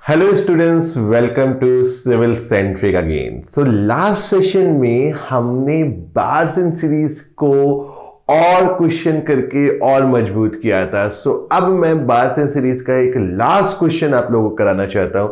Hello students, welcome to Civil Centric again. So last session में हमने bars and series को और question करके और मजबूत किया था। सो अब मैं बार्स एंड सीरीज का एक लास्ट क्वेश्चन आप लोगों को कराना चाहता हूं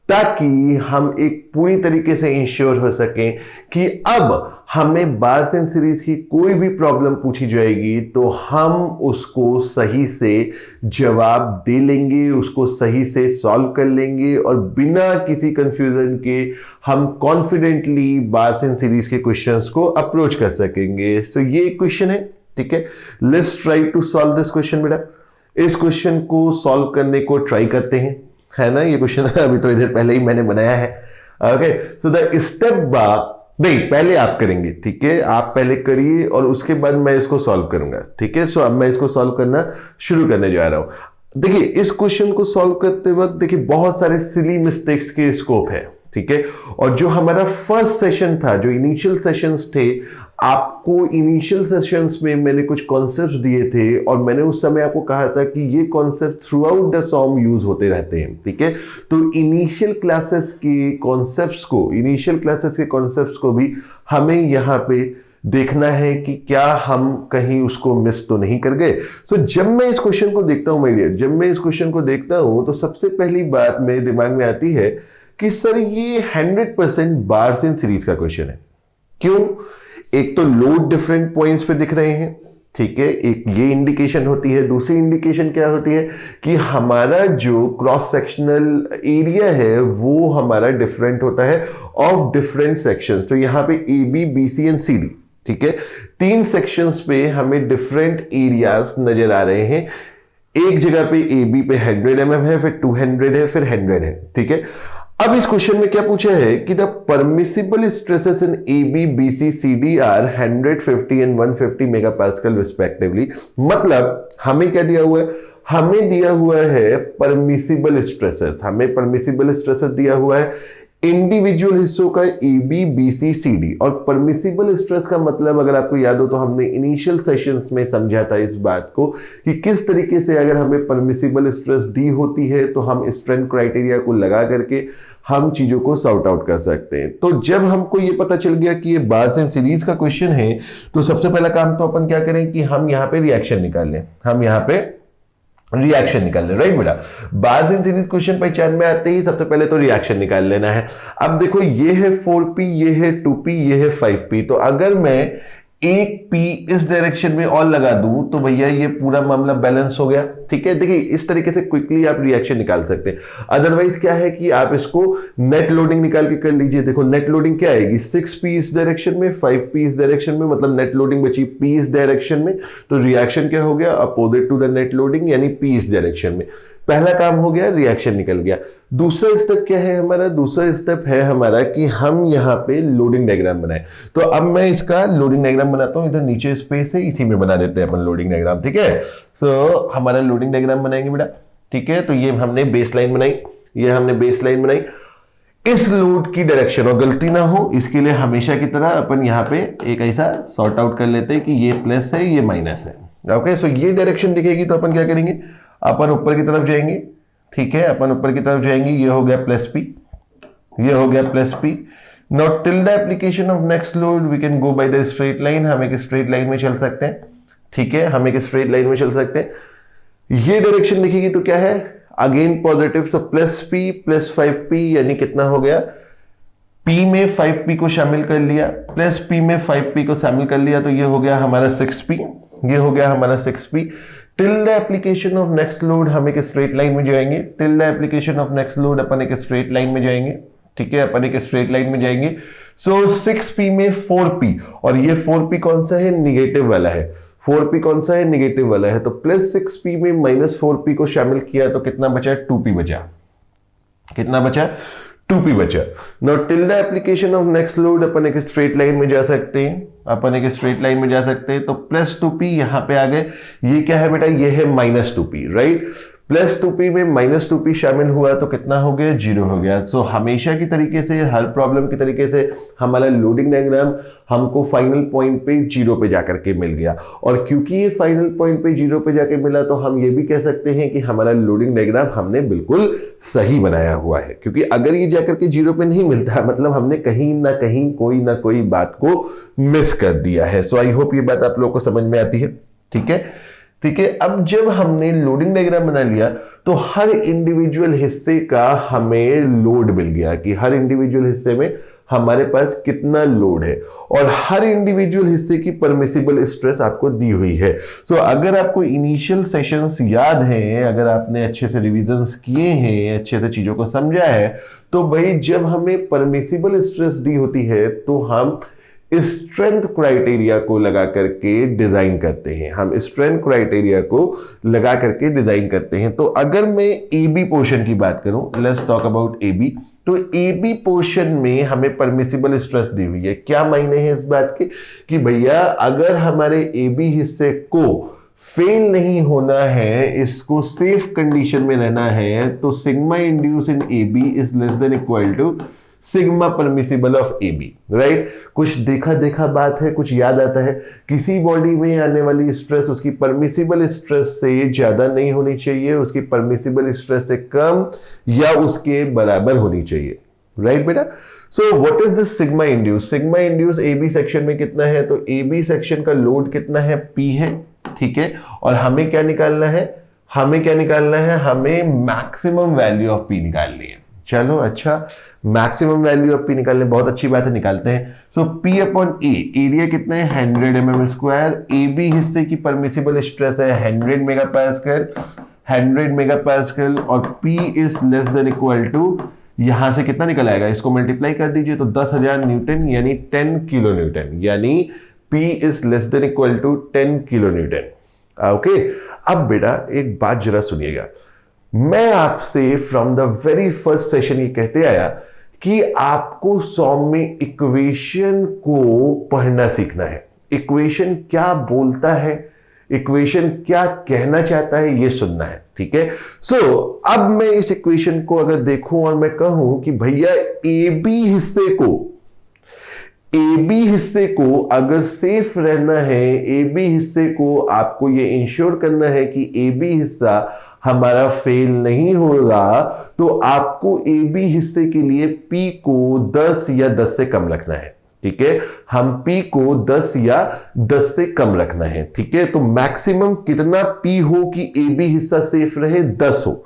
ताकि हम एक पूरी तरीके से इंश्योर हो सकें कि अब हमें बार्स एंड सीरीज की कोई भी प्रॉब्लम पूछी जाएगी तो हम उसको सही से जवाब दे लेंगे, उसको सही से सॉल्व कर लेंगे और बिना किसी कंफ्यूजन के हम कॉन्फिडेंटली बार्स एंड सीरीज के क्वेश्चंस को अप्रोच कर सकेंगे। सो ये क्वेश्चन है, ठीक है। Let's try to solve this question. बेटा इस क्वेश्चन को सॉल्व करने को ट्राई करते हैं, है ना। ये क्वेश्चन अभी तो इधर पहले ही मैंने बनाया है। ओके, सो द स्टेप नहीं, पहले आप करेंगे, ठीक है। आप पहले करिए और उसके बाद मैं इसको सॉल्व करूंगा, ठीक है। सो अब मैं इसको सॉल्व करना शुरू करने जा रहा हूं। देखिए इस क्वेश्चन को सॉल्व करते वक्त देखिए बहुत सारे सिली मिस्टेक्स के स्कोप है, ठीक है। और जो हमारा फर्स्ट सेशन था, जो इनिशियल सेशंस थे, आपको इनिशियल सेशंस में मैंने कुछ कॉन्सेप्ट्स दिए थे और मैंने उस समय आपको कहा था कि ये कॉन्सेप्ट थ्रू आउट द सॉम यूज होते रहते हैं, ठीक है। तो इनिशियल क्लासेस के कॉन्सेप्ट्स को भी हमें यहाँ पे देखना है कि क्या हम कहीं उसको मिस तो नहीं कर गए। सो जब मैं इस क्वेश्चन को देखता हूं माय डियर, जब मैं इस क्वेश्चन को देखता हूं तो सबसे पहली बात मेरे दिमाग में आती है कि सर ये 100% बार्स एंड सीरीज का क्वेश्चन है। क्यों? एक तो लोड डिफरेंट पॉइंट्स पे दिख रहे हैं, ठीक है, एक ये इंडिकेशन होती है। दूसरी इंडिकेशन क्या होती है कि हमारा जो क्रॉस सेक्शनल एरिया है वो हमारा डिफरेंट होता है ऑफ डिफरेंट सेक्शंस। तो यहां पे A B B C and C D, ठीक है, 3 सेक्शंस पे हमें डिफरेंट एरियाज नजर आ रहे हैं। एक जगह पे ए बी पे 100 mm है, फिर 200 है, फिर 100 है, ठीक है। अब इस क्वेश्चन में क्या पूछा है कि the permissible stresses in A B B C C D are 150 and 150 megapascal respectively. मतलब हमें क्या दिया हुआ है? हमें दिया हुआ है परमिसिबल स्ट्रेसेस। हमें परमिसिबल स्ट्रेसेस दिया हुआ है इंडिविजुअल हिस्सों का A B B C C D. और परमिसिबल स्ट्रेस का मतलब अगर आपको याद हो तो हमने इनिशियल सेशंस में समझा था इस बात को कि किस तरीके से अगर हमें परमिसिबल स्ट्रेस डी होती है तो हम स्ट्रेंथ क्राइटेरिया को लगा करके हम चीजों को सॉर्ट आउट कर सकते हैं। तो जब हमको ये पता चल गया कि ये बार्स एंड सीरीज का क्वेश्चन है तो सबसे पहला काम तो अपन क्या करें कि हम यहाँ पे रिएक्शन निकाल लें। हम यहाँ पे रिएक्शन निकाल ले, राइट बेटा। बार्स एंड सीरीज क्वेश्चन पहचान में आते ही सबसे पहले तो रिएक्शन निकाल लेना है। अब देखो ये है 4p, ये है 2p, ये है 5p। तो अगर मैं एक p इस डायरेक्शन में और लगा दूं तो भैया ये पूरा मामला बैलेंस हो गया, ठीक है। देखिए इस तरीके से क्विकली आप रिएक्शन निकाल सकते हैं। अदरवाइज क्या है कि आप इसको नेट लोडिंग निकाल के कर लीजिए। देखो नेट लोडिंग क्या आएगी, 6p इस डायरेक्शन में, 5p इस डायरेक्शन में, मतलब नेट लोडिंग बची p इस डायरेक्शन में। तो रिएक्शन क्या हो गया, opposite to the net loading, यानी p इस डायरेक्शन में। पहला काम हो गया, रिएक्शन निकल गया। दूसरा स्टेप क्या है हमारा? दूसरा स्टेप है हमारा कि हम यहाँ पे लोडिंग डायग्राम बनाए। तो अब मैं इसका लोडिंग डायग्राम बनाता हूँ। इधर नीचे स्पेस है, इसी में बना देते हैं अपन लोडिंग डायग्राम, ठीक है। सो हमारा लोडिंग डायग्राम बनाएंगे बेटा, ठीक है। तो ये हमने बेस लाइन बनाई, ये हमने बेस लाइन बनाई। इस लोड की डायरेक्शन और गलती ना हो इसके लिए हमेशा की तरह अपन यहाँ पे एक ऐसा सॉर्ट आउट कर लेते हैं कि ये प्लस है, ये माइनस है। ओके, सो ये डायरेक्शन दिखेगी तो अपन क्या करेंगे, अपन ऊपर की तरफ जाएंगे, ठीक है। अपन ऊपर की तरफ जाएंगे, ये हो गया प्लस पी, ये हो गया plus P. Now till the application of next load we can go by the straight line. हम एक स्ट्रेट लाइन में चल सकते हैं, ठीक है, हम एक स्ट्रेट लाइन में चल सकते हैं। ये डायरेक्शन लिखेगी तो क्या है, again positive. So plus P plus 5p, यानी कितना हो गया, p में 5p को शामिल कर लिया, प्लस p में 5p को शामिल कर लिया, तो ये हो गया हमारा 6p, ये हो गया हमारा 6p। Till the application of next load हम एक स्ट्रेट लाइन में जाएंगे। Till the application of next load अपन एक स्ट्रेट लाइन में जाएंगे, ठीक है, अपन एक स्ट्रेट लाइन में जाएंगे। सो 6p में 4p, और ये 4p कौन सा है, निगेटिव वाला है। 4p कौन सा है, निगेटिव वाला है। तो प्लस 6p में माइनस 4p को शामिल किया तो कितना बचा, 2p बचा। कितना बचा, 2p बचा। Now till the application of next load अपन एक स्ट्रेट लाइन में जा सकते हैं, अपन एक स्ट्रेट लाइन में जा सकते हैं। तो प्लस 2p यहां पे आ गए। ये क्या है बेटा, ये है माइनस 2p, राइट। +2p में -2p शामिल हुआ तो कितना हो गया, 0 हो गया। सो हमेशा की तरीके से, हर प्रॉब्लम की तरीके से हमारा लोडिंग डायग्राम हमको फाइनल पॉइंट पे 0 पे जाकर के मिल गया। और क्योंकि ये फाइनल पॉइंट पे 0 पे जाके मिला तो हम ये भी कह सकते हैं कि हमारा लोडिंग डायग्राम हमने बिल्कुल सही बनाया हुआ है, क्योंकि अगर ये जाकर के 0 पे नहीं मिलता मतलब हमने कहीं ना कहीं कोई ना कोई बात को मिस कर दिया है। सो आई होप ये बात आप लोगों को समझ में आती है। ठीक है, ठीक है। अब जब हमने लोडिंग डायग्राम बना लिया तो हर इंडिविजुअल हिस्से का हमें लोड मिल गया कि हर इंडिविजुअल हिस्से में हमारे पास कितना लोड है और हर इंडिविजुअल हिस्से की परमिसिबल स्ट्रेस आपको दी हुई है। सो अगर आपको इनिशियल सेशंस याद हैं, अगर आपने अच्छे से रिविजन्स किए हैं, अच्छे से चीजों को समझा है, तो भाई जब हमें परमिसिबल स्ट्रेस दी होती है तो हम स्ट्रेंथ क्राइटेरिया को लगा करके डिजाइन करते हैं। हम स्ट्रेंथ क्राइटेरिया को लगा करके डिजाइन करते हैं। तो अगर मैं ए बी पोर्शन की बात करूं, let's talk about A B, तो ए बी पोर्शन में हमें परमिसिबल स्ट्रेस दी हुई है। क्या मायने हैं इस बात के कि भैया अगर हमारे ए बी हिस्से को फेल नहीं होना है, इसको सेफ कंडीशन में रहना है, तो sigma induce in A B is less than equal to sigma permissible of A B, right. कुछ देखा बात है, कुछ याद आता है, किसी बॉडी में आने वाली स्ट्रेस उसकी परमिसिबल स्ट्रेस से ज्यादा नहीं होनी चाहिए, उसकी परमिसिबल स्ट्रेस से कम या उसके बराबर होनी चाहिए, राइट बेटा। So what is this sigma induce? Sigma induce A B section में कितना है, तो ए बी सेक्शन का लोड कितना है, P है, ठीक है। और हमें क्या निकालना है, हमें मैक्सिमम वैल्यू ऑफ P निकालनी है। चलो अच्छा, मैक्सिमम वैल्यू ऑफ P निकालने, बहुत अच्छी बात है, निकालते हैं। सो P अपॉन A, एरिया कितना है 100 mm स्क्वायर, ए बी हिस्से की परमिसिबल स्ट्रेस है 100 मेगापास्कल और P is less than equal to, यहां से कितना निकल आएगा, इसको मल्टीप्लाई कर दीजिए तो 10,000 न्यूटन यानी 10 किलो न्यूटन, यानी P is less than equal to 10 kilo newton. Okay, अब बेटा एक बात जरा सुनिएगा, मैं आपसे from the very first session ये कहते आया कि आपको सॉम में इक्वेशन को पढ़ना सीखना है। इक्वेशन क्या बोलता है, इक्वेशन क्या कहना चाहता है, ये सुनना है, ठीक है। सो अब मैं इस इक्वेशन को अगर देखूं और मैं कहूं कि भैया ए बी हिस्से को अगर सेफ रहना है, ए बी हिस्से को आपको ये इंश्योर करना है कि ए बी हिस्सा हमारा फेल नहीं होगा, तो आपको ए बी हिस्से के लिए P को 10 या 10 से कम रखना है, ठीक है। हम P को 10 या 10 से कम रखना है, ठीक है। तो मैक्सिमम कितना P हो कि ए बी हिस्सा सेफ रहे, 10 हो।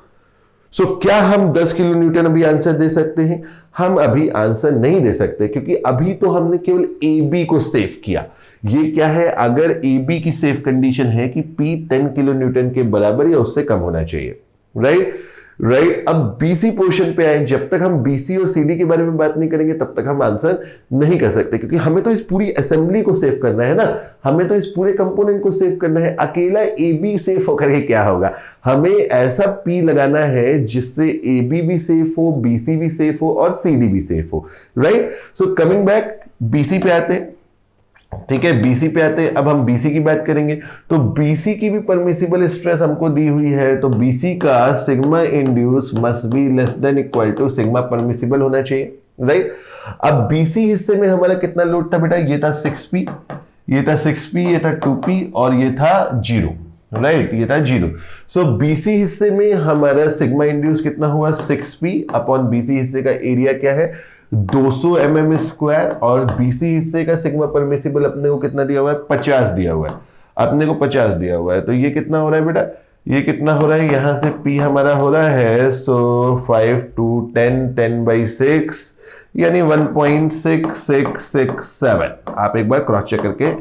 सो क्या हम 10 किलो न्यूटन अभी आंसर दे सकते हैं? हम अभी आंसर नहीं दे सकते, क्योंकि अभी तो हमने केवल ए बी को सेफ किया। ये क्या है, अगर ए बी की सेफ कंडीशन है कि P 10 किलो न्यूटन के बराबर या उससे कम होना चाहिए, राइट। अब बीसी पोर्शन पे आए, जब तक हम बीसी और सीडी के बारे में बात नहीं करेंगे तब तक हम आंसर नहीं कर सकते, क्योंकि हमें तो इस पूरी असेंबली को सेव करना है ना, हमें तो इस पूरे कंपोनेंट को सेव करना है। अकेला ए बी सेफ होकर के क्या होगा, हमें ऐसा पी लगाना है जिससे ए बी भी सेफ हो, बीसी भी सेफ हो और सीडी भी सेफ हो, right. So coming back, BC पे आते हैं, ठीक है। बीसी पे आते हैं, अब हम बीसी की बात करेंगे। तो बीसी की भी परमिसिबल स्ट्रेस हमको दी हुई है, तो बीसी का sigma induce must be less than equal to sigma permissible होना चाहिए, राइट। अब बीसी हिस्से में हमारा कितना लोड था बेटा, ये था 6P, ये था 2P और ये था 0, राइट, ये था 0। सो बीसी हिस्से में हमारा सिग्मा इंड्यूस कितना हुआ, 6P अपॉन बीसी हिस्से का एरिया क्या है 200 mm स्क्वायर, और बीसी हिस्से का सिग्मा परमिसिबल अपने को कितना दिया हुआ है, 50 दिया हुआ है, अपने को 50 दिया हुआ है। तो ये कितना हो रहा है बेटा, ये कितना हो रहा है, यहां से P हमारा हो रहा है 5 to 10/6 यानी 1.6667। आप एक बार क्रॉस चेक करके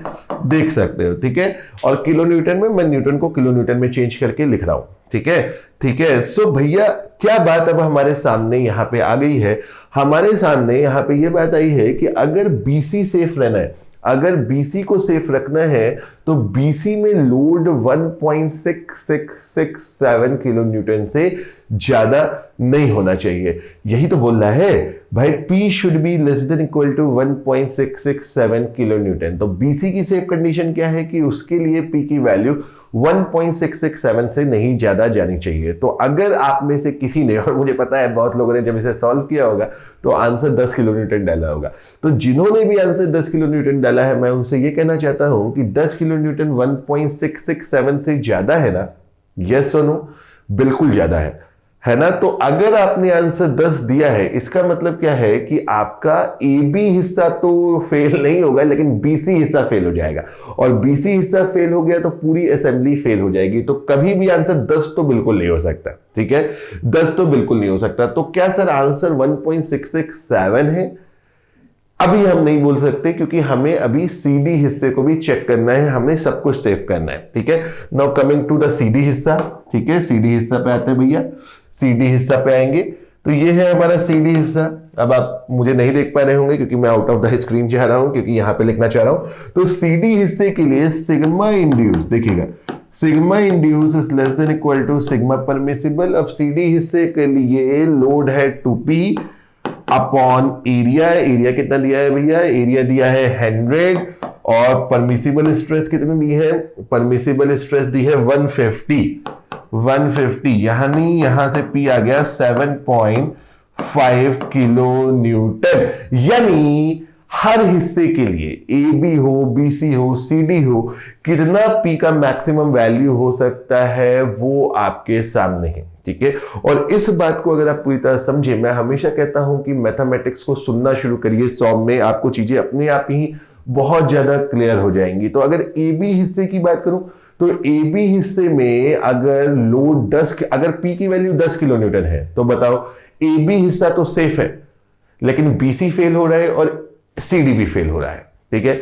देख सकते हो, ठीक है। और किलो न्यूटन में, मैं न्यूटन को किलो न्यूटन में चेंज करके लिख रहा हूं, ठीक है, ठीक है। सो भैया क्या बात अब हमारे सामने यहां पे आ गई है, हमारे सामने यहां पे ये बात आई है कि अगर बीसी सेफ रहना है, अगर बीसी को सेफ रखना है, तो बीसी में लोड 1.6667 किलो न्यूटन से ज्यादा नहीं होना चाहिए। यही तो बोल रहा है भाई, P should be less than equal to 1.667 kilo newton. तो BC की सेफ कंडीशन क्या है कि उसके लिए P की वैल्यू 1.667 से नहीं ज्यादा जानी चाहिए। तो अगर आप में से किसी ने, और मुझे पता है बहुत लोगों ने जब इसे सॉल्व किया होगा तो आंसर 10 किलो न्यूटन डाला होगा, तो जिन्होंने भी आंसर 10 किलो न्यूटन डाला है मैं उनसे ये कहना चाहता हूं कि 10 किलो न्यूटन 1.667 से ज्यादा है ना? यस और नो? बिल्कुल ज्यादा है ना? तो अगर आपने आंसर 10 दिया है, इसका मतलब क्या है कि आपका AB हिस्सा तो फेल नहीं होगा, लेकिन BC हिस्सा फेल हो जाएगा, और BC हिस्सा फेल हो गया तो पूरी असेंबली फेल हो जाएगी। तो कभी भी आंसर 10 तो बिल्कुल नहीं हो सकता, ठीक है? 10 तो बिल्कुल नहीं हो सकता। तो क्या सर आंसर 1.667 है? अभी हम नहीं बोल सकते, क्योंकि हमें अभी CD हिस्से को भी चेक करना है, हमें सब कुछ सेव करना है, ठीक है? Now coming to the CD हिस्सा, ठीक है? CD हिस्सा पे आते हैं भैया, CD हिस्सा पे आएंगे तो ये है हमारा CD हिस्सा। अब आप मुझे नहीं देख पा रहे होंगे क्योंकि मैं आउट ऑफ द स्क्रीन जा रहा हूं, क्योंकि यहां पे लिखना चाह रहा हूं। तो CD हिस्से के लिए सिग्मा इंड्यूस, देखिएगा, sigma induce is less than equal to sigma permissible. अब CD हिस्से के लिए लोड है 2P अपॉन एरिया। एरिया कितना दिया है भैया? एरिया दिया है 100, और परमिसिबल स्ट्रेस कितनी दी है? परमिसिबल स्ट्रेस दी है 150, यानी यहां से P आ गया 7.5 किलो न्यूटन। यानी हर हिस्से के लिए AB हो, BC हो, CD हो, कितना P का मैक्सिमम वैल्यू हो सकता है वो आपके सामने है, ठीक है? और इस बात को अगर आप पूरी तरह समझे, मैं हमेशा कहता हूं कि मैथमेटिक्स को सुनना शुरू करिए, सॉल्व में आपको चीजें अपने आप ही बहुत ज्यादा क्लियर हो जाएंगी। तो अगर AB हिस्से की बात करूं तो AB हिस्से में अगर लोड 10, अगर P की वैल्यू 10 किलो न्यूटन है तो बताओ AB हिस्सा तो सेफ है, लेकिन BC फेल हो रहा है और CD भी फेल हो रहा है, ठीक है?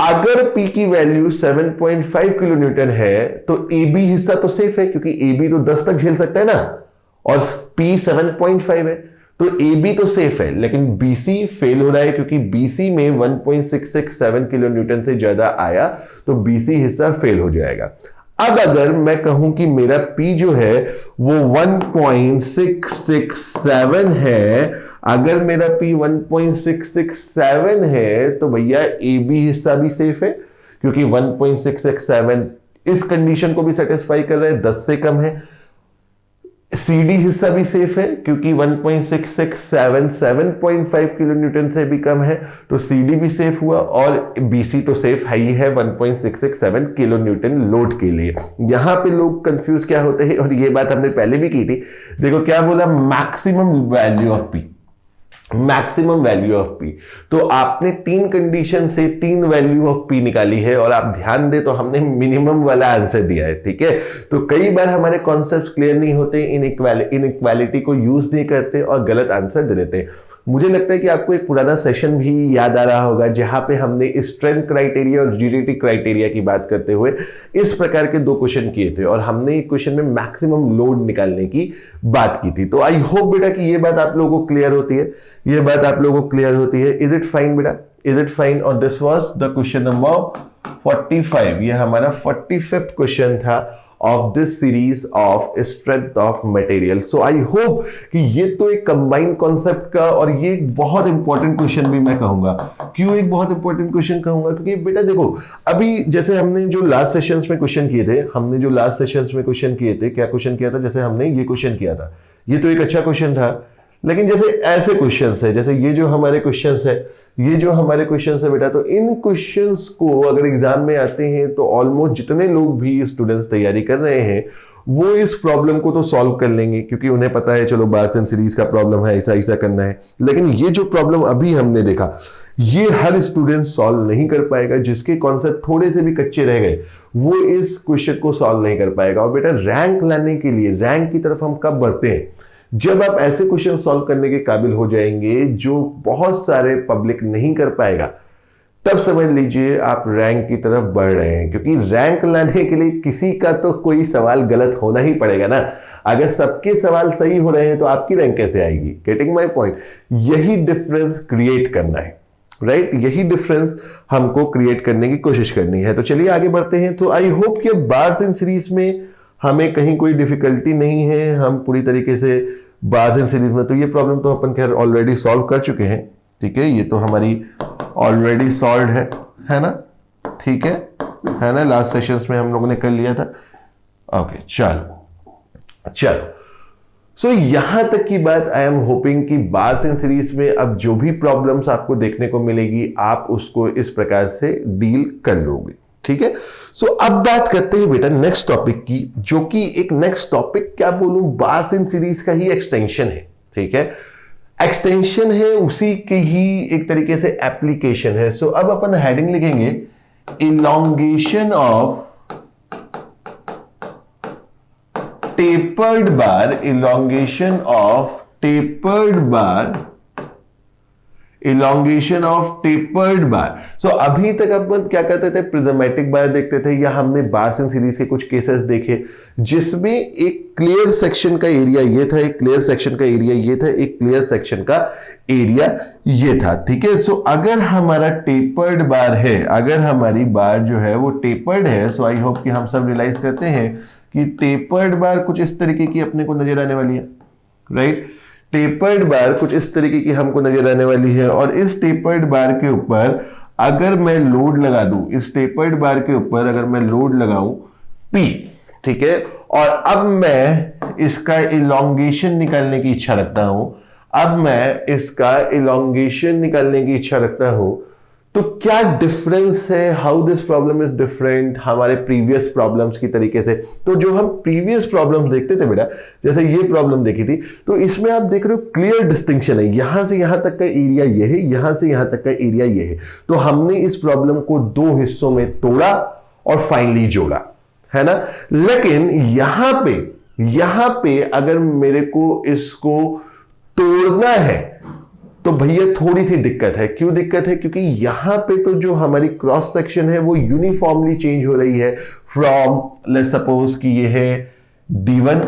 अगर P की वैल्यू 7.5 किलो न्यूटन है तो AB हिस्सा तो सेफ है, क्योंकि AB तो 10 तक झेल सकता है ना, और P 7.5 है, तो AB तो सेफ है, लेकिन BC फेल हो रहा है, क्योंकि BC में 1.667 किलो न्यूटन से ज्यादा आया तो BC हिस्सा फेल हो जाएगा। अब अगर मैं कहूं कि मेरा P जो है वो 1.667 है, अगर मेरा P 1.667 है तो भैया AB हिस्सा भी सेफ है, क्योंकि 1.667 इस कंडीशन को भी सेटिस्फाई कर रहा है, 10 से कम है। CD हिस्सा भी सेफ है, क्योंकि 1.667 7.5 किलो न्यूटन से भी कम है, तो CD भी सेफ हुआ, और BC तो सेफ है ही है 1.667 किलो न्यूटन लोड के लिए। यहां पे लोग कंफ्यूज क्या होते हैं, और ये बात हमने पहले भी की थी। देखो क्या बोला, maximum value of P, maximum value of P। तो आपने 3 कंडीशन से 3 वैल्यू ऑफ P निकाली है, और आप ध्यान दे तो हमने मिनिमम वाला आंसर दिया है, ठीक है? तो कई बार हमारे कॉन्सेप्ट्स क्लियर नहीं होते, इनइक्वालिटी को यूज नहीं करते और गलत आंसर दे देते हैं। मुझे लगता है कि आपको एक पुराना सेशन भी याद आ रहा होगा जहां पे हमने स्ट्रेंथ क्राइटेरिया और रिजिडिटी क्राइटेरिया की बात करते हुए इस प्रकार के 2 क्वेश्चन किए थे, और हमने एक क्वेश्चन में मैक्सिमम लोड निकालने की बात की थी। तो आई होप बेटा कि ये बात आप लोगों को क्लियर होती है, ये बात आप लोगों को क्लियर होती है। इज इट फाइन बेटा? Is it fine? और this was the question number 45। ये हमारा 45th क्वेश्चन था of this series of strength of material. So I hope कि ये तो एक कंबाइंड कॉन्सेप्ट का, और ये एक बहुत इंपॉर्टेंट क्वेश्चन भी मैं कहूंगा। क्यों एक बहुत इंपॉर्टेंट क्वेश्चन कहूंगा? क्योंकि बेटा देखो, अभी जैसे हमने जो लास्ट सेशंस में क्वेश्चन किए थे, क्या क्वेश्चन किया था? जैसे हमने ये क्वेश्चन किया था, ये तो एक अच्छा क्वेश्चन था, लेकिन जैसे ऐसे क्वेश्चंस है, जैसे ये जो हमारे क्वेश्चंस है, बेटा, तो इन क्वेश्चंस को अगर एग्जाम में आते हैं तो ऑलमोस्ट जितने लोग भी स्टूडेंट्स तैयारी कर रहे हैं वो इस प्रॉब्लम को तो सॉल्व कर लेंगे, क्योंकि उन्हें पता है चलो बार्सन सीरीज का प्रॉब्लम है, ऐसा ऐसा करना है। लेकिन ये जो प्रॉब्लम अभी हमने देखा, ये हर स्टूडेंट सॉल्व नहीं कर पाएगा। जिसके कॉन्सेप्ट थोड़े से भी कच्चे रह गए वो इस क्वेश्चन को सॉल्व नहीं कर पाएगा। और बेटा रैंक लाने के लिए, रैंक की तरफ हम कब बढ़ते हैं? जब आप ऐसे क्वेश्चन सॉल्व करने के काबिल हो जाएंगे जो बहुत सारे पब्लिक नहीं कर पाएगा, तब समझ लीजिए आप रैंक की तरफ बढ़ रहे हैं। क्योंकि रैंक लाने के लिए किसी का तो कोई सवाल गलत होना ही पड़ेगा ना। अगर सबके सवाल सही हो रहे हैं तो आपकी रैंक कैसे आएगी? Getting my point? यही डिफरेंस क्रिएट करना है, राइट? यही डिफरेंस हमको क्रिएट करने की कोशिश करनी है। तो चलिए आगे बढ़ते हैं। तो आई होप कि बार्सन सीरीज में हमें कहीं कोई डिफिकल्टी नहीं है, हम पूरी तरीके से बार्सिन सीरीज में, तो ये प्रॉब्लम तो अपन खैर ऑलरेडी सॉल्व कर चुके हैं, ठीक है, ये तो हमारी ऑलरेडी सॉल्व है ना, ठीक है ना, लास्ट सेशंस में हम लोगों ने कर लिया था। ओके चलो सो यहां तक की बात, आई एम होपिंग कि बार्सिन सीरीज में अब जो भी प्रॉब्लम्स आपको देखने को मिलेगी आप उसको इस प्रकार से डील कर लोगे, ठीक है। सो अब बात करते हैं बेटा नेक्स्ट टॉपिक की, जो कि एक नेक्स्ट टॉपिक क्या बोलूं, बार्सिन सीरीज का ही एक्सटेंशन है, ठीक है, एक्सटेंशन है, उसी की ही एक तरीके से एप्लीकेशन है। सो अब अपन हेडिंग लिखेंगे elongation of tapered bar, elongation of tapered bar। सो अभी तक अपन क्या करते थे, प्रिज्मेटिक बार देखते थे, या हमने बार्सिन सीरीज के कुछ केसेस देखे जिसमें एक क्लियर सेक्शन का एरिया ये था, एक क्लियर सेक्शन का एरिया ये था, एक क्लियर सेक्शन का एरिया ये था, ठीक है। सो अगर हमारा टेपर्ड बार है, अगर हमारी बार जो है वो टेपर्ड है, सो आई होप कि हम सब रियलाइज करते हैं कि टेपर्ड बार कुछ इस तरीके की अपने को नजर आने वाली है, राइट। टेपर्ड बार कुछ इस तरीके की हमको नजर आने वाली है, और इस टेपर्ड बार के ऊपर अगर मैं लोड लगा दूं, इस टेपर्ड बार के ऊपर अगर मैं लोड लगाऊं P, ठीक है, और अब मैं इसका इलॉन्गेशन निकालने की इच्छा रखता हूं, अब मैं इसका इलॉन्गेशन निकालने की इच्छा रखता हूं, तो क्या डिफरेंस है, how this problem is different हमारे प्रीवियस प्रॉब्लम्स की तरीके से। तो जो हम प्रीवियस प्रॉब्लम्स देखते थे बेटा, जैसे ये प्रॉब्लम देखी थी, तो इसमें आप देख रहे हो क्लियर डिस्टिंक्शन है, यहां से यहां तक का एरिया ये है, यहां से यहां तक का एरिया ये है। तो हमने इस प्रॉब्लम को दो हिस्सों में तोड़ा और फाइनली जोड़ा, है ना। लेकिन यहां पे अगर मेरे को इसको तोड़ना है तो भैया थोड़ी सी दिक्कत है। क्यों दिक्कत है? क्योंकि यहां पे तो जो हमारी क्रॉस सेक्शन है वो यूनिफॉर्मली चेंज हो रही है फ्रॉम, लेट्स सपोज कि ये है D1,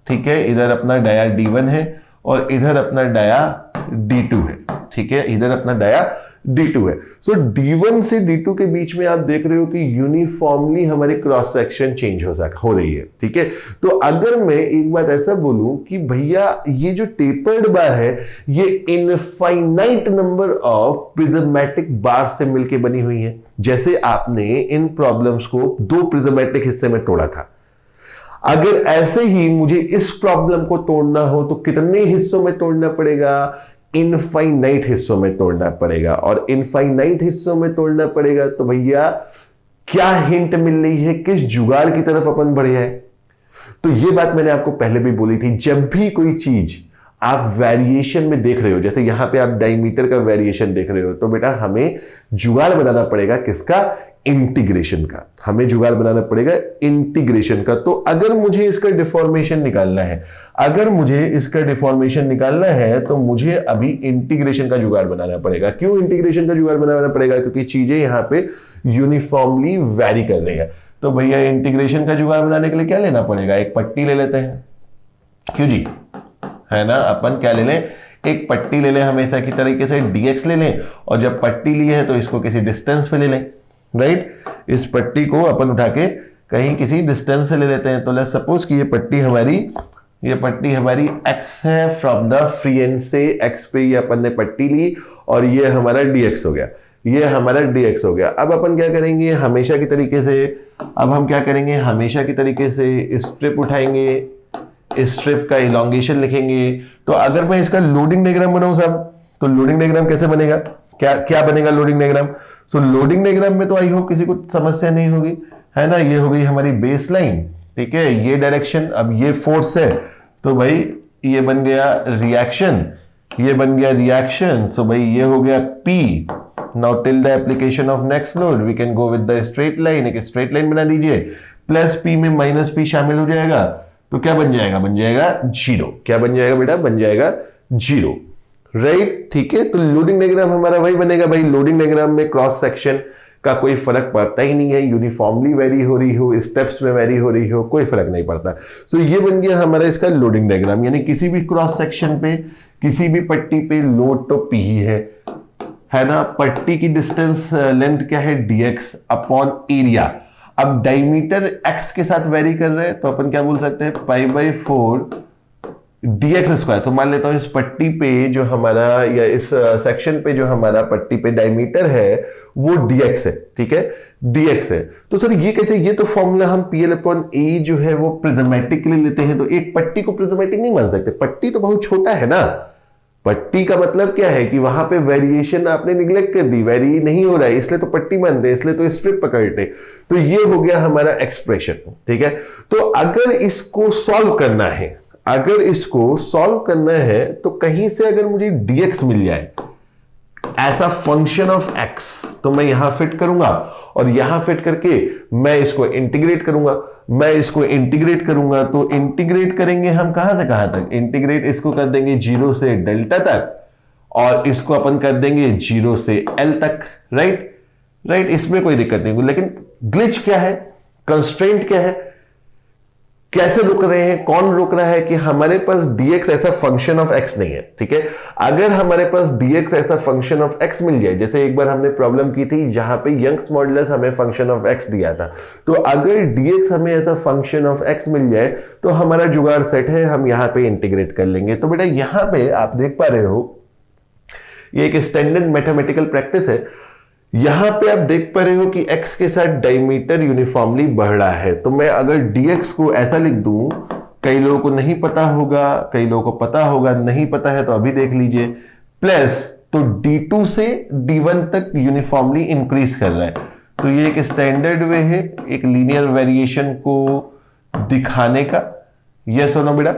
ठीक है, इधर अपना डाया D1 है और इधर अपना डाया D2 है, ठीक है, इधर अपना डाया D2 है। सो D1 से D2 के बीच में आप देख रहे हो कि यूनिफॉर्मली हमारी क्रॉस सेक्शन चेंज हो रही है, ठीक है। तो अगर मैं एक बात ऐसा बोलूं कि भैया ये जो टेपर्ड बार है ये इनफाइनाइट नंबर ऑफ प्रिज्मेटिक बार से मिलकर बनी हुई है, जैसे आपने इन प्रॉब्लम्स को दो प्रिज्मेटिक हिस्से में तोड़ा था, अगर ऐसे ही मुझे इस प्रॉब्लम को तोड़ना हो तो कितने हिस्सों में तोड़ना पड़ेगा? इनफाइनाइट हिस्सों में तोड़ना पड़ेगा। और इनफाइनाइट हिस्सों में तोड़ना पड़ेगा तो भैया क्या हिंट मिल रही है, किस जुगाड़ की तरफ अपन बढ़े हैं? तो ये बात मैंने आपको पहले भी बोली थी, जब भी कोई चीज आप वेरिएशन में देख रहे हो, जैसे यहां पे आप डायमीटर का वेरिएशन देख रहे हो, तो बेटा हमें जुगाड़ बनाना पड़ेगा किसका? इंटीग्रेशन का। हमें जुगाड़ बनाना पड़ेगा इंटीग्रेशन का। तो अगर मुझे इसका डिफॉर्मेशन निकालना है, तो मुझे अभी इंटीग्रेशन का जुगाड़ बनाना पड़ेगा। क्यों इंटीग्रेशन का जुगाड़ बनाना पड़ेगा? क्योंकि चीजें यहां पे यूनिफॉर्मली वैरी कर रही है। तो भैया इंटीग्रेशन का जुगाड़ बनाने के लिए क्या लेना पड़ेगा? एक पट्टी ले लेते हैं, क्यों जी, है ना। अपन क्या ले लें? एक पट्टी ले लें, हमेशा की तरीके से dx ले लें, और जब पट्टी ली है तो इसको किसी डिस्टेंस पे ले लें, राइट। इस पट्टी को अपन उठा के कहीं किसी डिस्टेंस से ले लेते हैं। तो लेट्स सपोज कि ये पट्टी हमारी x है, फ्रॉम द फ्री एंड से x पे ये अपन ने पट्टी ली और ये हमारा dx हो गया, अब अपन क्या करेंगे? हमेशा की तरीके से स्ट्रिप उठाएंगे, इस स्ट्रिप का इलॉन्गेशन लिखेंगे। तो अगर मैं इसका लोडिंग डायग्राम बनाऊं साहब, तो लोडिंग डायग्राम कैसे बनेगा? क्या बनेगा लोडिंग डायग्राम? सो लोडिंग डायग्राम में तो आई होप किसी को समस्या नहीं होगी, है ना। ये हो गई हमारी बेस लाइन, ठीक है, ये डायरेक्शन, अब ये फोर्स है तो भाई ये बन गया रिएक्शन, सो भाई ये हो गया P। Now till the application of next load we can go with the straight line. एक स्ट्रेट लाइन बना लीजिए, प्लस P में माइनस P शामिल हो जाएगा, तो क्या बन जाएगा? बन जाएगा 0। क्या बन जाएगा बेटा? बन जाएगा 0, राइट, ठीक है। तो लोडिंग डायग्राम हमारा वही बनेगा भाई। लोडिंग डायग्राम में क्रॉस सेक्शन का कोई फर्क पड़ता ही नहीं है, यूनिफॉर्मली वेरी हो रही हो, स्टेप्स में वेरी हो रही हो, कोई फर्क नहीं पड़ता। सो ये बन गया हमारा इसका लोडिंग डायग्राम, यानी किसी भी क्रॉस सेक्शन पे, किसी भी पट्टी पे लोड तो P ही है ना। पट्टी की डिस्टेंस लेंथ क्या है? dx upon area. अब डायमीटर x के साथ वेरी कर रहे हैं तो अपन क्या बोल सकते हैं, π/4 dx स्क्वायर। तो मान लेता हूं इस पट्टी पे जो हमारा, या इस सेक्शन पे जो हमारा पट्टी पे डायमीटर है वो dx है, ठीक है, dx है। तो सर ये कैसे, ये तो फॉर्मूला हम PL/A जो है वो प्रिज्मेटिक के लिए लेते हैं, तो एक पट्टी को प्रिज्मेटिक नहीं मान सकते, पट्टी तो बहुत छोटा है ना। पट्टी का मतलब क्या है कि वहां पे वेरिएशन आपने निग्लेक्ट कर दी, वेरी नहीं हो रहा है, इसलिए तो पट्टी मानते हैं, इसलिए तो स्ट्रिप पकड़ते। तो ये हो गया हमारा एक्सप्रेशन, ठीक है। तो अगर इसको सॉल्व करना है, अगर इसको सॉल्व करना है तो कहीं से अगर मुझे dx मिल जाए as a function of x, तो मैं यहां फिट करूंगा और यहां फिट करके मैं इसको इंटीग्रेट करूंगा। मैं इसको इंटीग्रेट करूंगा तो इंटीग्रेट करेंगे हम कहां से कहां तक, इंटीग्रेट इसको कर देंगे 0 से डेल्टा तक और इसको अपन कर देंगे 0 से l तक, राइट। इसमें कोई दिक्कत नहीं होगी, लेकिन ग्लिच क्या है, कंस्ट्रेंट क्या है, कैसे रुक रहे हैं, कौन रुक रहा है कि हमारे पास dx ऐसा फंक्शन ऑफ x नहीं है, ठीक है। अगर हमारे पास dx ऐसा फंक्शन ऑफ x मिल जाए, जैसे एक बार हमने प्रॉब्लम की थी जहां पे यंग्स मॉडुलस हमें फंक्शन ऑफ x दिया था, तो अगर dx हमें ऐसा फंक्शन ऑफ x मिल जाए तो हमारा जुगाड़ सेट है, हम यहां पे इंटीग्रेट कर लेंगे। तो बेटा यहां पे आप देख पा रहे हो, ये एक स्टैंडर्ड मैथमेटिकल प्रैक्टिस है। यहां पे आप देख पा रहे हो कि x के साथ डायमीटर यूनिफॉर्मली बढ़ रहा है, तो मैं अगर dx को ऐसा लिख दूं, कई लोगों को नहीं पता होगा, कई लोगों को पता होगा, नहीं पता है तो अभी देख लीजिए, प्लस तो d2 से d1 तक यूनिफॉर्मली इंक्रीज कर रहा है। तो ये एक स्टैंडर्ड वे है एक लीनियर वेरिएशन को दिखाने का। यस और नो बेटा,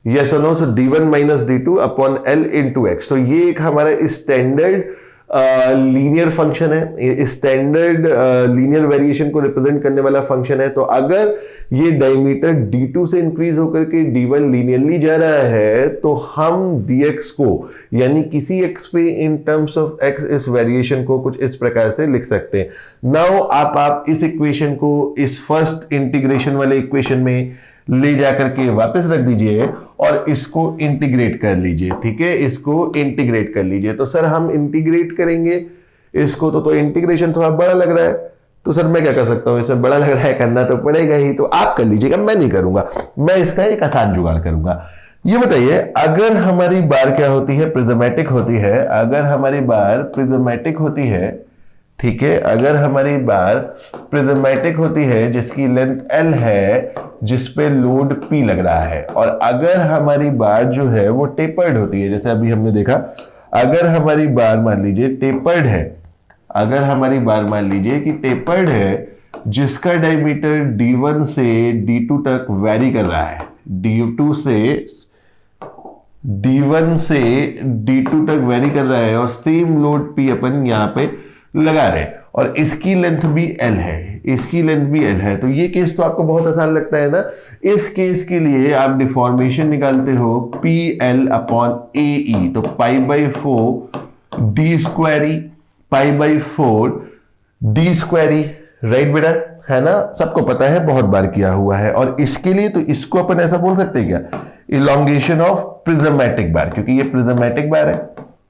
यस और नो। सो d1 minus d2 upon l into x, तो ये एक हमारा स्टैंडर्ड लीनियर फंक्शन है, स्टैंडर्ड लीनियर वेरिएशन को रिप्रेजेंट करने वाला फंक्शन है। तो अगर ये डायमीटर d2 से इंक्रीज होकर के d1 लीनियरली जा रहा है तो हम dx को, यानी किसी x पे इन टर्म्स ऑफ x इस वेरिएशन को कुछ इस प्रकार से लिख सकते हैं। नाउ आप इस इक्वेशन को इस फर्स्ट इंटीग्रेशन वाले इक्वेशन में ले जाकर के वापस रख दीजिए और इसको इंटीग्रेट कर लीजिए, ठीक है, इसको इंटीग्रेट कर लीजिए। तो सर हम इंटीग्रेट करेंगे इसको, तो इंटीग्रेशन थोड़ा बड़ा लग रहा है, तो सर मैं क्या कर सकता हूं, इससे बड़ा लग रहा है, करना तो पड़ेगा ही, तो आप कर लीजिएगा, मैं नहीं करूंगा, मैं इसका एक आसान जुगाड़ करूंगा। ये बताइए, अगर हमारी बार क्या होती है, प्रिज्मेटिक होती है, अगर हमारी बार प्रिज्मेटिक होती है, ठीक है, अगर हमारी बार प्रिज्मेटिक होती है जिसकी लेंथ l है, जिस पे लोड p लग रहा है, और अगर हमारी बार जो है वो टेपर्ड होती है, जैसे अभी हमने देखा, अगर हमारी बार मान लीजिए टेपर्ड है, अगर हमारी बार मान लीजिए कि टेपर्ड है जिसका डायमीटर d1 से d2 तक वेरी कर रहा है, d1 से d2 तक वेरी कर रहा है और सेम लोड p अपन यहां पे लगा रहे हैं और इसकी लेंथ भी l है, इसकी लेंथ भी l है। तो ये केस तो आपको बहुत आसान लगता है ना। इस केस के लिए आप डिफॉर्मेशन निकालते हो PL अपॉन AE, तो π/4 d स्क्वायरी, π/4 d स्क्वायरी, राइट बेटा, है ना, सबको पता है, बहुत बार किया हुआ है। और इसके लिए तो इसको अपन ऐसा बोल सकते हैं क्या, इलोंगेशन ऑफ प्रिज्मेटिक बार, क्योंकि ये प्रिज्मेटिक बार है,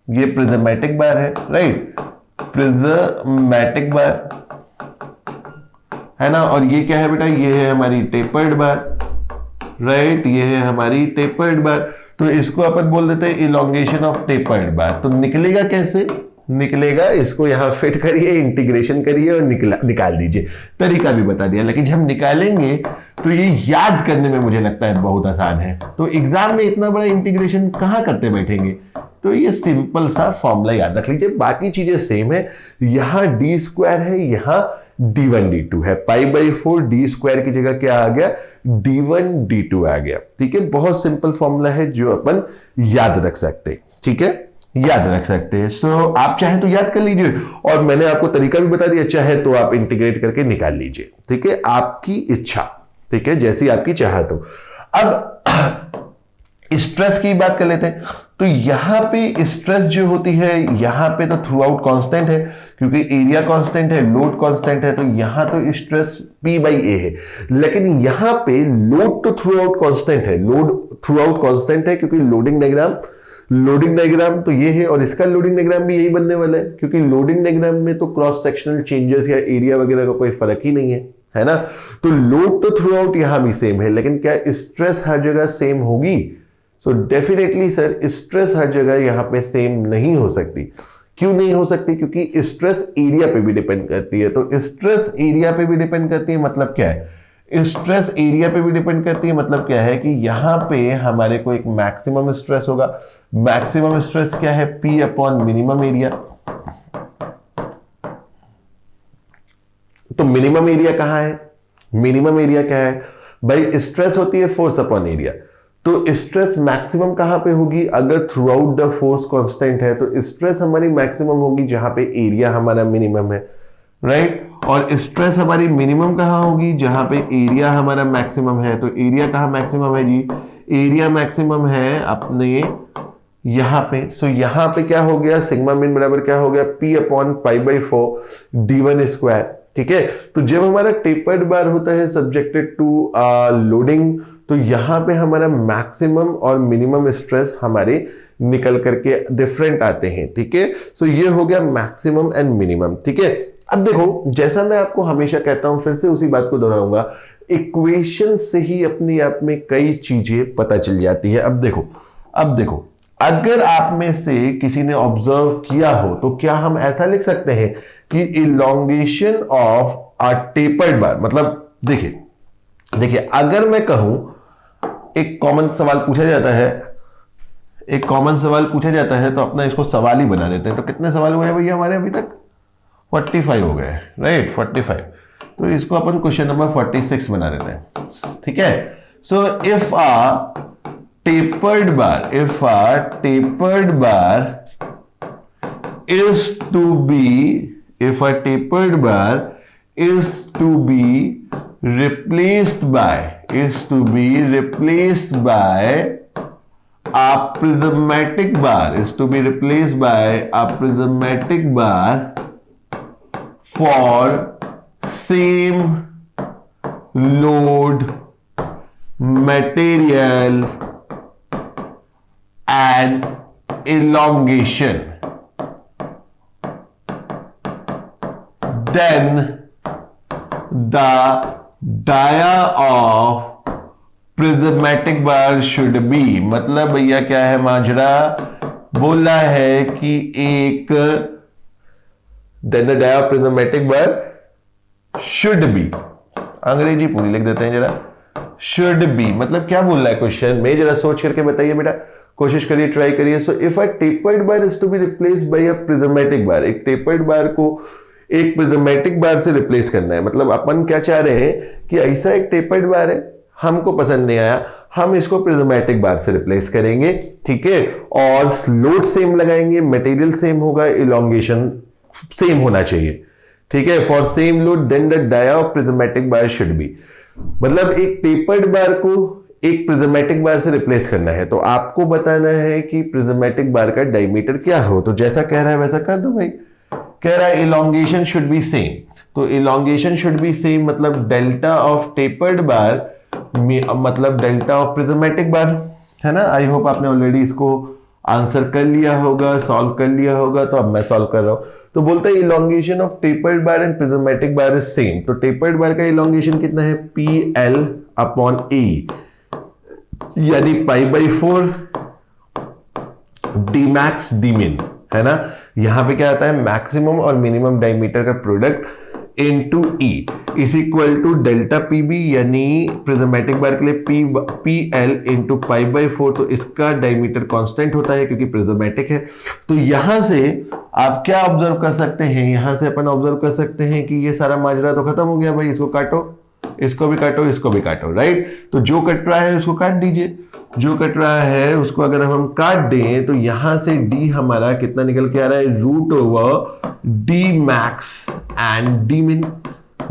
ये प्रिज्मेटिक बार है, राइट, प्रिज्मेटिक बार है ना। और ये क्या है बेटा, ये है हमारी टेपर्ड बार, राइट, ये है हमारी टेपर्ड बार। तो इसको अपन बोल देते हैं इलोंगेशन ऑफ टेपर्ड बार। तो निकलेगा कैसे, निकलेगा, इसको यहां फिट करिए, इंटीग्रेशन करिए और निकाल दीजिए। तरीका भी बता दिया, लेकिन जब हम निकालेंगे तो ये याद करने में मुझे लगता है बहुत आसान है। तो एग्जाम में इतना बड़ा इंटीग्रेशन कहां करते बैठेंगे, तो ये सिंपल सा फॉर्मूला याद रख लीजिए, बाकी चीजें सेम है। यहां d स्क्वायर है, यहां d1 d2 है, π/4 d स्क्वायर की जगह क्या आ गया, d1 d2 आ गया, ठीक है। बहुत सिंपल फॉर्मूला है जो अपन याद रख सकते हैं, ठीक है, याद रख सकते हैं। सो आप चाहे तो याद कर लीजिए और मैंने आपको तरीका भी बता दिया, चाहे तो आप इंटीग्रेट करके निकाल लीजिए, ठीक है, आपकी इच्छा, ठीक है, जैसी आपकी चाहत हो। अब स्ट्रेस की बात कर लेते हैं। तो यहां पे स्ट्रेस जो होती है, यहां पे तो थ्रू आउट कांस्टेंट है, क्योंकि एरिया कांस्टेंट है, लोड कांस्टेंट है, तो यहां तो स्ट्रेस P/A है। लेकिन यहां पे लोड तो थ्रू आउट कांस्टेंट है, लोड थ्रू आउट कांस्टेंट है, क्योंकि लोडिंग डायग्राम तो ये है और इसका लोडिंग डायग्राम भी यही बनने वाला है, क्योंकि लोडिंग डायग्राम में तो क्रॉस सेक्शनल चेंजेस या एरिया वगैरह का कोई फर्क ही नहीं है, है ना। तो लोड तो थ्रू आउट यहां भी सेम है, लेकिन क्या स्ट्रेस हर जगह सेम होगी? सो डेफिनेटली सर स्ट्रेस हर जगह यहां पे सेम नहीं हो सकती। क्यों नहीं हो सकती? क्योंकि स्ट्रेस एरिया पे भी डिपेंड करती है। तो स्ट्रेस एरिया पे भी डिपेंड करती है, मतलब क्या है? स्ट्रेस एरिया पे भी डिपेंड करती है, मतलब क्या है कि यहां पे हमारे को एक मैक्सिमम स्ट्रेस होगा। मैक्सिमम स्ट्रेस क्या है? P upon minimum area. तो मिनिमम एरिया कहां है? मिनिमम एरिया क्या है भाई? स्ट्रेस होती है फोर्स अपॉन एरिया। तो स्ट्रेस मैक्सिमम कहां पे होगी? अगर through out the force constant है तो स्ट्रेस हमारी मैक्सिमम होगी जहां पे एरिया हमारा मिनिमम है, राइट। और स्ट्रेस हमारी मिनिमम कहां होगी? जहां पे एरिया हमारा मैक्सिमम है। तो एरिया कहां मैक्सिमम है जी? एरिया मैक्सिमम है अपने यहां पे। सो यहां पे क्या हो गया? सिग्मा मिन बराबर क्या हो गया? P upon π/4 d1 square. ठीक है। तो जब हमारा टेपर्ड बार होता है सब्जेक्टेड टू लोडिंग, तो यहां पे हमारा मैक्सिमम और मिनिमम स्ट्रेस हमारे निकल करके डिफरेंट आते हैं। ठीक है। सो ये हो गया मैक्सिमम एंड मिनिमम। ठीक है। अब देखो, जैसा मैं आपको हमेशा कहता हूं, फिर से उसी बात को दोहराऊंगा, इक्वेशन से ही अपने आप में कई चीजें पता चल जाती है। अब देखो अगर आप में से किसी ने ऑब्जर्व किया हो तो क्या हम ऐसा लिख सकते हैं कि इलोंगेशन ऑफ अ टेपर्ड बार, मतलब देखिए अगर मैं कहूं, एक कॉमन सवाल पूछा जाता है तो अपना इसको सवाल ही बना देते हैं। तो कितने सवाल हुए भैया हमारे अभी तक? 45 हो गए, राइट, 45। तो इसको अपन क्वेश्चन नंबर 46 बना देते हैं। ठीक है। So if a tapered bar is to be replaced by a prismatic bar for same load, material and elongation, then the dia of prismatic bar should be, मतलब भैया क्या है माजरा? बोला है कि एक then the dia of prismatic bar should be, अंग्रेजी पूरी लिख देते हैं जरा। should be मतलब क्या बोल रहा है क्वेश्चन में? जरा सोच करके बताइए बेटा, कोशिश करिए, ट्राई करिए। So if a tapered bar is to be replaced by a prismatic bar, एक टेपर्ड बार को एक प्रिज्मेटिक बार से रिप्लेस करना है। मतलब अपन क्या चाह रहे हैं कि ऐसा एक टेपर्ड बार है, हमको पसंद नहीं आया, हम इसको प्रिज्मेटिक बार से रिप्लेस करेंगे। ठीक है। और लोड सेम लगाएंगे, मटेरियल सेम होगा, इलोंगेशन सेम होना चाहिए। ठीक है। For same load then the dia of prismatic bar should be, मतलब एक टेपर्ड बार को एक प्रिज्मेटिक बार से रिप्लेस करना है। तो आपको बताना है कि प्रिज्मेटिक बार का डायमीटर क्या हो। तो जैसा कह रहा है वैसा कर दो भाई। कह रहा है इलोंगेशन शुड बी सेम, तो इलोंगेशन शुड बी सेम मतलब डेल्टा ऑफ टेपर्ड बार मतलब डेल्टा ऑफ प्रिज्मेटिक बार, है ना। आई होप आपने ऑलरेडी इसको आंसर कर लिया होगा, सॉल्व कर लिया होगा। तो अब मैं सॉल्व कर रहा हूं। तो बोलता है elongation of tapered bar and prismatic bar is same. तो टेपर्ड बार का इलोंगेशन कितना है? PL अपॉन A, यानी π/4 d max d min, है ना। यहां पे क्या आता है? मैक्सिमम और मिनिमम डायमीटर का product into E is equal to delta PB, यानी प्रिज्मेटिक बार के लिए PL इंटू π/4। तो इसका डायमीटर कांस्टेंट होता है क्योंकि प्रिज्मेटिक है। तो यहां से आप क्या ऑब्जर्व कर सकते हैं? यहां से अपन ऑब्जर्व कर सकते हैं कि ये सारा माजरा तो खत्म हो गया भाई। इसको काटो, इसको भी काटो, इसको भी काटो, राइट। तो जो कट रहा है उसको काट दीजिए, जो कट रहा है उसको अगर हम काट दें तो यहां से D हमारा कितना निकल के आ रहा है? Root over D max and D min,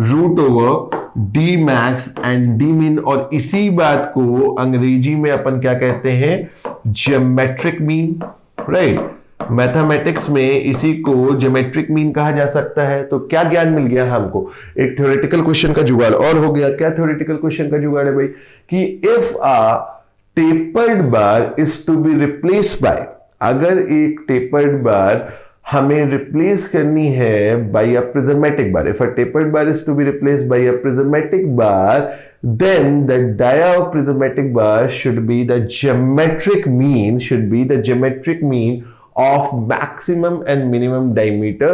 root over D max and D min. और इसी बात को अंग्रेजी में अपन क्या कहते हैं? Geometric mean, right. मैथमेटिक्स में इसी को ज्योमेट्रिक मीन कहा जा सकता है। तो क्या ज्ञान मिल गया हमको? एक थ्योरेटिकल क्वेश्चन का जुगाड़ और हो गया। क्या थ्योरेटिकल क्वेश्चन का जुगाड़ है भाई? कि if a tapered bar is to be replaced by, अगर एक टेपर्ड बार हमें रिप्लेस करनी है by a prismatic bar. If a tapered bar is to be replaced by a prismatic bar, then the dia of prismatic bar should be the geometric mean of maximum and minimum diameter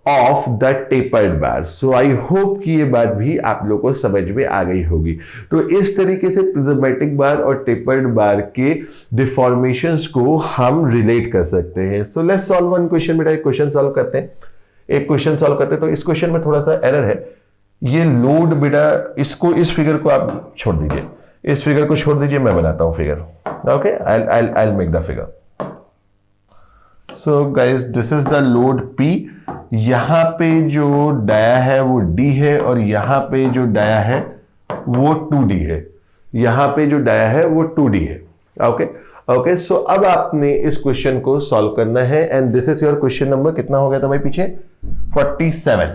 of the tapered bar. So I hope कि ये बात भी आप लोगों को समझ में आ गई होगी. तो इस तरीके से प्रिज्मेटिक बार और टेपर्ड बार के डिफॉर्मेशंस को हम रिलेट कर सकते हैं. So let's solve one question. बेटा एक क्वेश्चन सॉल्व करते हैं. तो इस क्वेश्चन में थोड़ा सा एरर है. ये लोड बेटा, इसको, इस फिगर को आप छोड़ दीजिए, इस फिगर को छोड़ दीजिए, मैं बनाता हूं figure. Okay, I'll make the figure. So guys, this is the load P. यहां पे जो डाया है वो D है और यहां पे जो डाया है वो 2D है. यहां पे जो डाया है वो 2D है. ओके, सो अब आपने इस क्वेश्चन को सॉल्व करना है and this is your question number. कितना हो गया था भाई पीछे? 47.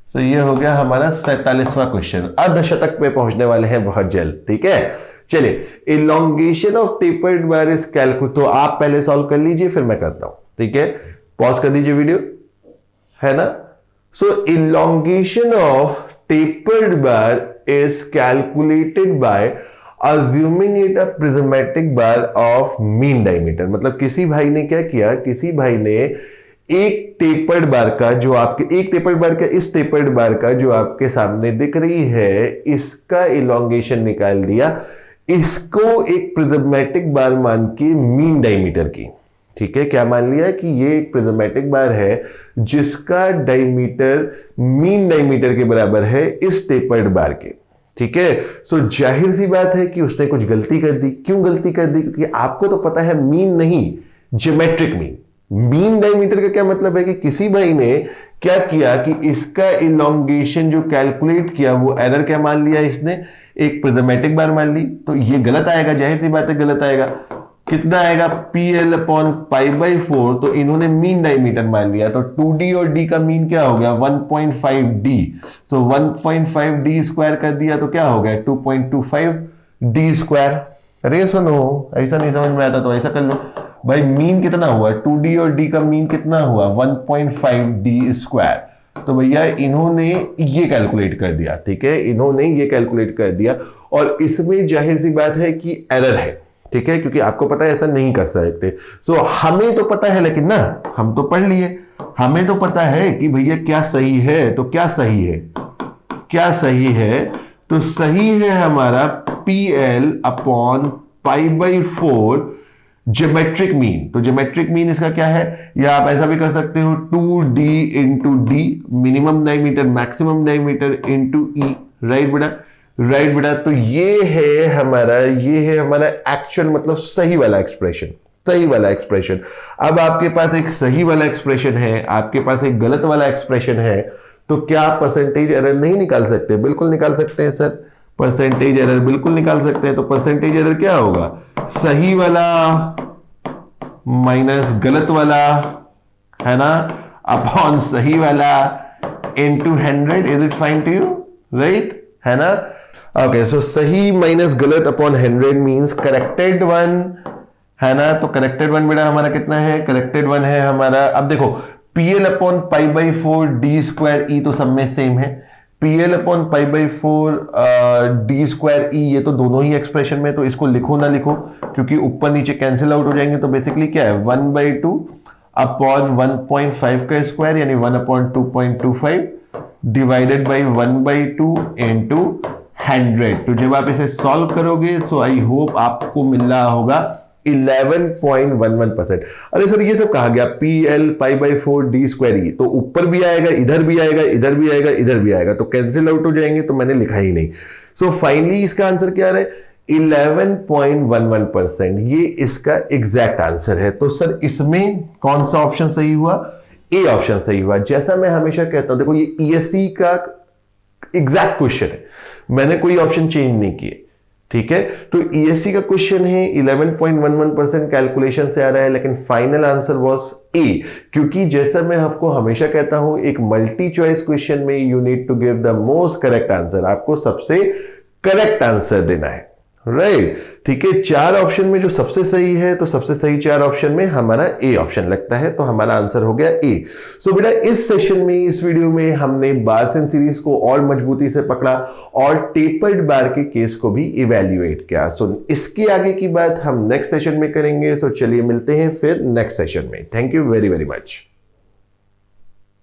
सो ये हो गया हमारा 47वां क्वेश्चन. अर्धशतक पे पहुंचने वाले हैं बहुत जल्द. ठीक है, चलिए. Elongation of tapered bar is calculate. तो आप पहले सॉल्व कर लीजिए, फिर मैं करता हूं. ठीक है, पॉज कर दीजिए वीडियो, है ना. So elongation of tapered bar is calculated by assuming it a prismatic bar of mean diameter. मतलब किसी भाई ने क्या किया, किसी भाई ने एक टेपर्ड बार का जो आपके, एक टेपर्ड बार का, इस टेपर्ड बार का जो आपके सामने दिख रही है, इसका इलोंगेशन निकाल दिया, इसको एक प्रिज्मेटिक बार मान के मीन डायमीटर की. ठीक है, क्या मान लिया कि ये एक प्रिज्मेटिक बार है जिसका डायमीटर मीन डायमीटर के बराबर है इस टेपर्ड बार के. ठीक है, सो जाहिर सी बात है कि उसने कुछ गलती कर दी. क्यों गलती कर दी? क्योंकि आपको तो पता है मीन नहीं, ज्योमेट्रिक मीन. मीन डायमीटर का क्या मतलब है कि किसी भाई ने क्या किया कि इसका इलोंगेशन जो कैलकुलेट किया वो एरर क्या मान लिया, इसने एक प्रिज्मेटिक बार मान ली. तो ये गलत आएगा, जाहिर सी बात है गलत आएगा. कितना आएगा? PL/π/4. तो इन्होंने मीन डायमीटर मान लिया. तो 2D और D का मीन क्या हो गया? 1.5D. सो 1.5D स्क्वायर कर दिया तो क्या हो गया? 2.25D square. अरे सुनो, ऐसा नहीं समझ में आता तो ऐसा कर लो भाई. मीन कितना हुआ? 2D और D का मीन कितना हुआ? 1.5D square. तो भैया इन्होंने ये कैलकुलेट कर दिया. ठीक है, इन्होंने ये कैलकुलेट कर दिया और इसमें जाहिर सी बात है कि एरर है. ठीक है, क्योंकि आपको पता है ऐसा नहीं कर सकते. सो हमें तो पता है, लेकिन ना, हम तो पढ़ लिए, हमें तो पता है कि भैया क्या सही है. तो क्या सही है? क्या सही है? तो सही है हमारा PL/π/4 ज्योमेट्रिक मीन. तो ज्योमेट्रिक मीन इसका क्या है? या आप ऐसा भी कर सकते हो 2D into D, minimum diameter maximum diameter into E. Right बेटा, राइट बेटा. तो ये है हमारा एक्चुअल, मतलब सही वाला एक्सप्रेशन, सही वाला एक्सप्रेशन. अब आपके पास एक सही वाला एक्सप्रेशन है, आपके पास एक गलत वाला एक्सप्रेशन है. तो क्या परसेंटेज एरर नहीं निकाल सकते? बिल्कुल निकाल सकते हैं सर. परसेंटेज एरर बिल्कुल निकाल सकते हैं. तो परसेंटेज एरर क्या होगा? सही वाला माइनस गलत वाला, है ना, अपॉन सही वाला into 100. Is it fine to you? Right, है ना. ओके, सो सही माइनस गलत अपॉन 100 मींस करेक्टेड वन, है ना. तो करेक्टेड वन बेटा हमारा कितना है? करेक्टेड वन है हमारा, अब देखो, PL/π/4D स्क्वायर ई तो सब में सेम है. PL/π/4D स्क्वायर ई, ये तो दोनों ही एक्सप्रेशन में. तो इसको लिखो ना लिखो, क्योंकि ऊपर नीचे कैंसिल आउट हो जाएंगे. तो बेसिकली क्या है? 1/2 अपॉन 1.5 का स्क्वायर, यानी 1/2.25 डिवाइडेड बाई 1/2 इंटू 100. तो जब आप इसे सॉल्व करोगे, सो आई होप आपको मिल रहा होगा 11.11%. अरे सर ये सब कहा गया PL/π/4D स्क्वायर ई, तो ऊपर भी आएगा, इधर भी आएगा, इधर भी आएगा, इधर भी आएगा, तो कैंसिल आउट हो जाएंगे. तो मैंने लिखा ही नहीं. सो फाइनली इसका आंसर क्या आ रहा है? 11.11%. ये इसका एग्जैक्ट आंसर है. तो सर इसमें कौन सा ऑप्शन सही हुआ? ए ऑप्शन सही हुआ. जैसा मैं हमेशा कहता हूं, देखो ये ESE का एग्जैक्ट क्वेश्चन है, मैंने कोई ऑप्शन चेंज नहीं किए. ठीक है, तो ESE का क्वेश्चन है, 11.11% कैलकुलेशन से आ रहा है, लेकिन फाइनल आंसर वाज ए. क्योंकि जैसा मैं आपको हमेशा कहता हूं, एक मल्टी चॉइस क्वेश्चन में you need to give the most correct answer. आपको सबसे करेक्ट आंसर देना है. राइट, ठीक है। 4 ऑप्शन में जो सबसे सही है, तो सबसे सही 4 ऑप्शन में हमारा ए ऑप्शन लगता है, तो हमारा आंसर हो गया ए। सो बेटा इस सेशन में, इस वीडियो में हमने बार्स एंड सीरीज को और मजबूती से पकड़ा और टेपर्ड बार के केस को भी इवेल्युएट किया। सो इसके आगे की बात हम नेक्स्ट सेशन में करेंगे। सो चलिए मिलते हैं फिर नेक्स्ट सेशन में। Thank you very very much.